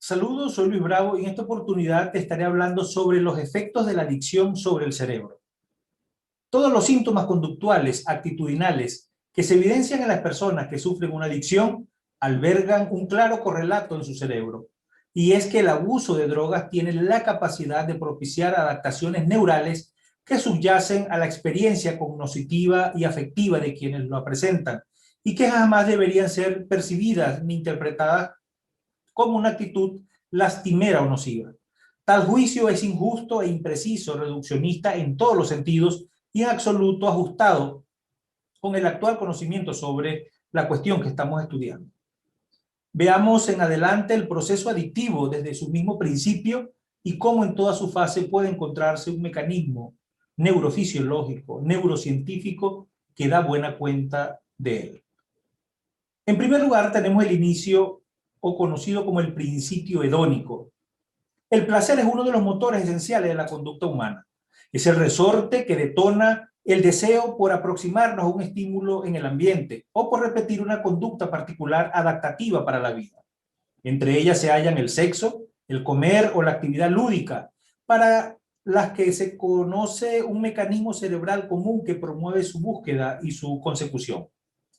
Saludos, soy Luis Bravo y en esta oportunidad te estaré hablando sobre los efectos de la adicción sobre el cerebro. Todos los síntomas conductuales, actitudinales, que se evidencian en las personas que sufren una adicción albergan un claro correlato en su cerebro. Y es que el abuso de drogas tiene la capacidad de propiciar adaptaciones neurales que subyacen a la experiencia cognitiva y afectiva de quienes lo presentan y que jamás deberían ser percibidas ni interpretadas como una actitud lastimera o nociva. Tal juicio es injusto e impreciso, reduccionista en todos los sentidos y en absoluto ajustado con el actual conocimiento sobre la cuestión que estamos estudiando. Veamos en adelante el proceso adictivo desde su mismo principio y cómo en toda su fase puede encontrarse un mecanismo neurofisiológico, neurocientífico que da buena cuenta de él. En primer lugar, tenemos el inicio o conocido como el principio hedónico. El placer es uno de los motores esenciales de la conducta humana. Es el resorte que detona el deseo por aproximarnos a un estímulo en el ambiente o por repetir una conducta particular adaptativa para la vida. Entre ellas se hallan el sexo, el comer o la actividad lúdica, para las que se conoce un mecanismo cerebral común que promueve su búsqueda y su consecución.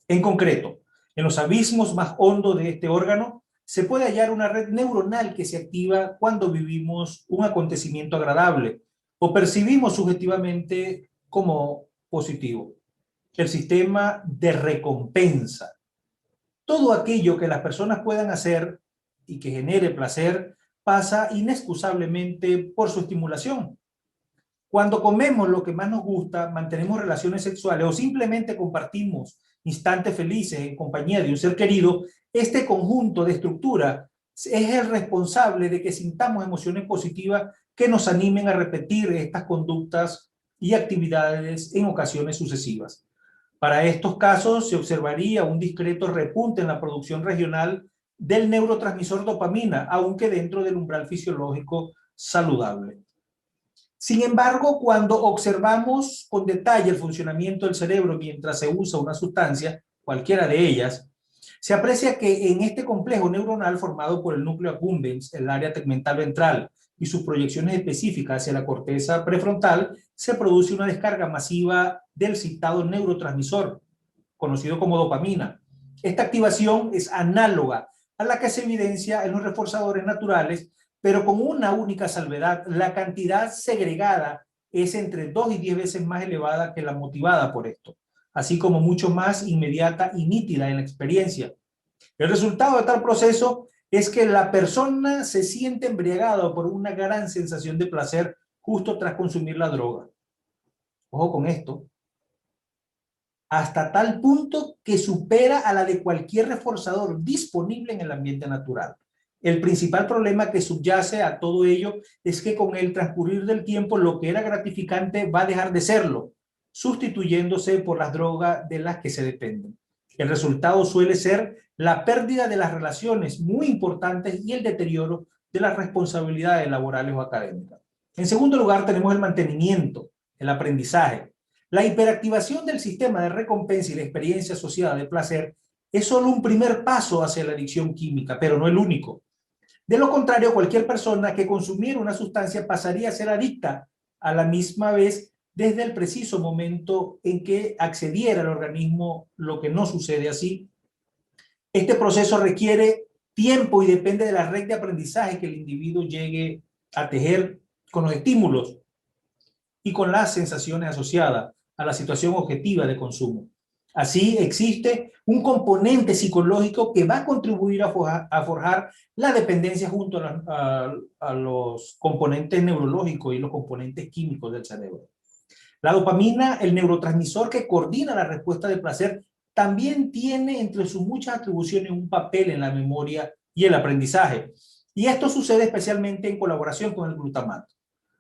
En concreto, en los abismos más hondos de este órgano se puede hallar una red neuronal que se activa cuando vivimos un acontecimiento agradable o percibimos subjetivamente como positivo. El sistema de recompensa. Todo aquello que las personas puedan hacer y que genere placer pasa inexcusablemente por su estimulación. Cuando comemos lo que más nos gusta, mantenemos relaciones sexuales o simplemente compartimos instantes felices en compañía de un ser querido, este conjunto de estructura es el responsable de que sintamos emociones positivas que nos animen a repetir estas conductas y actividades en ocasiones sucesivas. Para estos casos se observaría un discreto repunte en la producción regional del neurotransmisor dopamina, aunque dentro del umbral fisiológico saludable. Sin embargo, cuando observamos con detalle el funcionamiento del cerebro mientras se usa una sustancia, cualquiera de ellas, se aprecia que en este complejo neuronal formado por el núcleo accumbens, el área tegmental ventral y sus proyecciones específicas hacia la corteza prefrontal, se produce una descarga masiva del citado neurotransmisor, conocido como dopamina. Esta activación es análoga a la que se evidencia en los reforzadores naturales, pero con una única salvedad: la cantidad segregada es entre 2 y 10 veces más elevada que la motivada por esto, así como mucho más inmediata y nítida en la experiencia. El resultado de tal proceso es que la persona se siente embriagada por una gran sensación de placer justo tras consumir la droga. Ojo con esto. Hasta tal punto que supera a la de cualquier reforzador disponible en el ambiente natural. El principal problema que subyace a todo ello es que con el transcurrir del tiempo lo que era gratificante va a dejar de serlo, sustituyéndose por las drogas de las que se dependen. El resultado suele ser la pérdida de las relaciones muy importantes y el deterioro de las responsabilidades laborales o académicas. En segundo lugar, tenemos el mantenimiento, el aprendizaje. La hiperactivación del sistema de recompensa y la experiencia asociada de placer es solo un primer paso hacia la adicción química, pero no el único. De lo contrario, cualquier persona que consumiera una sustancia pasaría a ser adicta a la misma vez desde el preciso momento en que accediera al organismo, lo que no sucede así. Este proceso requiere tiempo y depende de la red de aprendizaje que el individuo llegue a tejer con los estímulos y con las sensaciones asociadas a la situación objetiva de consumo. Así existe un componente psicológico que va a contribuir a forjar la dependencia junto a los componentes neurológicos y los componentes químicos del cerebro. La dopamina, el neurotransmisor que coordina la respuesta de placer, también tiene entre sus muchas atribuciones un papel en la memoria y el aprendizaje. Y esto sucede especialmente en colaboración con el glutamato,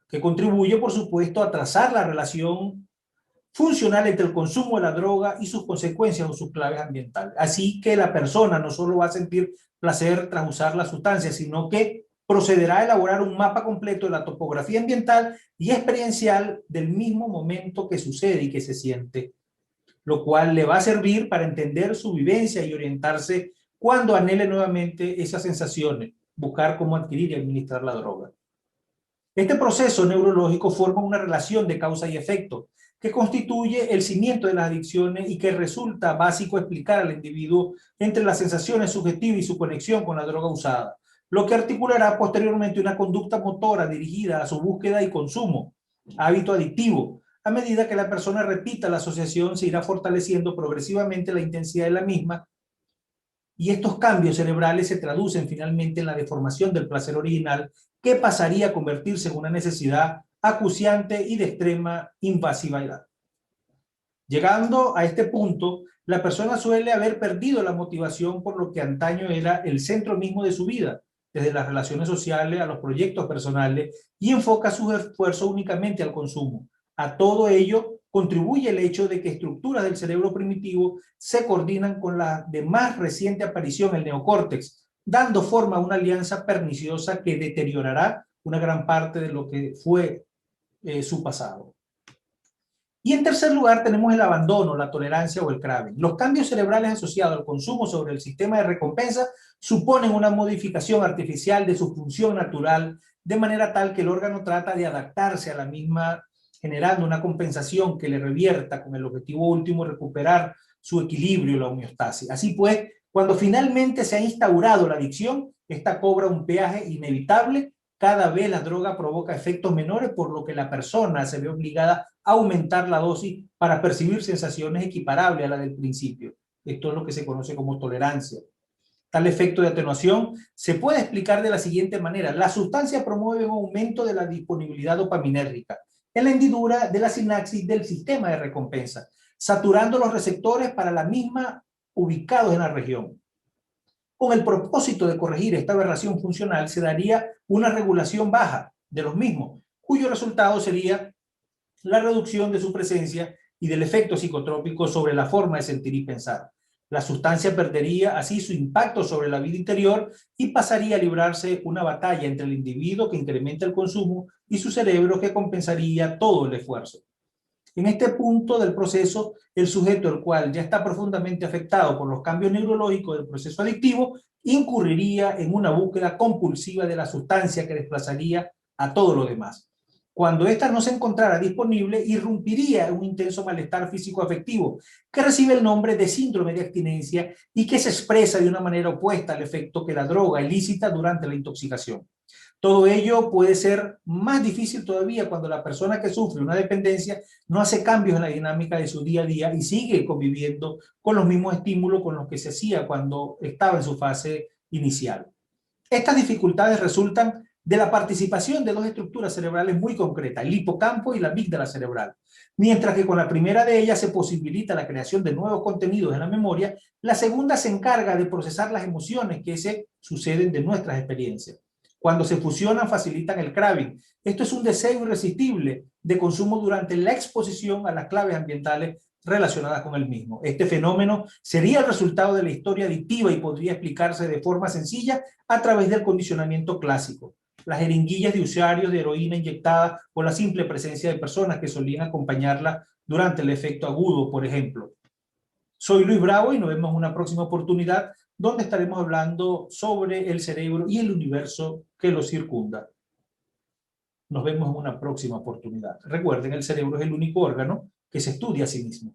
que contribuye, por supuesto, a trazar la relación funcional entre el consumo de la droga y sus consecuencias o sus claves ambientales. Así que la persona no solo va a sentir placer tras usar la sustancia, sino que procederá a elaborar un mapa completo de la topografía ambiental y experiencial del mismo momento que sucede y que se siente, lo cual le va a servir para entender su vivencia y orientarse cuando anhele nuevamente esas sensaciones, buscar cómo adquirir y administrar la droga. Este proceso neurológico forma una relación de causa y efecto que constituye el cimiento de las adicciones y que resulta básico explicar al individuo entre las sensaciones subjetivas y su conexión con la droga usada, lo que articulará posteriormente una conducta motora dirigida a su búsqueda y consumo, hábito adictivo. A medida que la persona repita la asociación, se irá fortaleciendo progresivamente la intensidad de la misma y estos cambios cerebrales se traducen finalmente en la deformación del placer original que pasaría a convertirse en una necesidad acuciante y de extrema invasividad. Llegando a este punto, la persona suele haber perdido la motivación por lo que antaño era el centro mismo de su vida, desde las relaciones sociales a los proyectos personales, y enfoca sus esfuerzos únicamente al consumo. A todo ello contribuye el hecho de que estructuras del cerebro primitivo se coordinan con la de más reciente aparición, el neocórtex, dando forma a una alianza perniciosa que deteriorará una gran parte de lo que fue su pasado. Y en tercer lugar tenemos el abandono, la tolerancia o el craving. Los cambios cerebrales asociados al consumo sobre el sistema de recompensa suponen una modificación artificial de su función natural, de manera tal que el órgano trata de adaptarse a la misma, generando una compensación que le revierta con el objetivo último de recuperar su equilibrio y la homeostasis. Así pues, cuando finalmente se ha instaurado la adicción, esta cobra un peaje inevitable. Cada vez la droga provoca efectos menores, por lo que la persona se ve obligada a aumentar la dosis para percibir sensaciones equiparables a las del principio. Esto es lo que se conoce como tolerancia. Tal efecto de atenuación se puede explicar de la siguiente manera. La sustancia promueve un aumento de la disponibilidad dopaminérgica en la hendidura de la sinapsis del sistema de recompensa, saturando los receptores para la misma ubicados en la región. Con el propósito de corregir esta aberración funcional, se daría una regulación baja de los mismos, cuyo resultado sería la reducción de su presencia y del efecto psicotrópico sobre la forma de sentir y pensar. La sustancia perdería así su impacto sobre la vida interior y pasaría a librarse una batalla entre el individuo que incrementa el consumo y su cerebro que compensaría todo el esfuerzo. En este punto del proceso, el sujeto, el cual ya está profundamente afectado por los cambios neurológicos del proceso adictivo, incurriría en una búsqueda compulsiva de la sustancia que desplazaría a todo lo demás. Cuando ésta no se encontrara disponible, irrumpiría en un intenso malestar físico-afectivo que recibe el nombre de síndrome de abstinencia y que se expresa de una manera opuesta al efecto que la droga ilícita durante la intoxicación. Todo ello puede ser más difícil todavía cuando la persona que sufre una dependencia no hace cambios en la dinámica de su día a día y sigue conviviendo con los mismos estímulos con los que se hacía cuando estaba en su fase inicial. Estas dificultades resultan de la participación de dos estructuras cerebrales muy concretas, el hipocampo y la amígdala cerebral. Mientras que con la primera de ellas se posibilita la creación de nuevos contenidos en la memoria, la segunda se encarga de procesar las emociones que se suceden de nuestras experiencias. Cuando se fusionan, facilitan el craving. Esto es un deseo irresistible de consumo durante la exposición a las claves ambientales relacionadas con el mismo. Este fenómeno sería el resultado de la historia adictiva y podría explicarse de forma sencilla a través del condicionamiento clásico. Las jeringuillas de usuarios de heroína inyectada o la simple presencia de personas que solían acompañarla durante el efecto agudo, por ejemplo. Soy Luis Bravo y nos vemos en una próxima oportunidad donde estaremos hablando sobre el cerebro y el universo que lo circunda. Nos vemos en una próxima oportunidad. Recuerden, el cerebro es el único órgano que se estudia a sí mismo.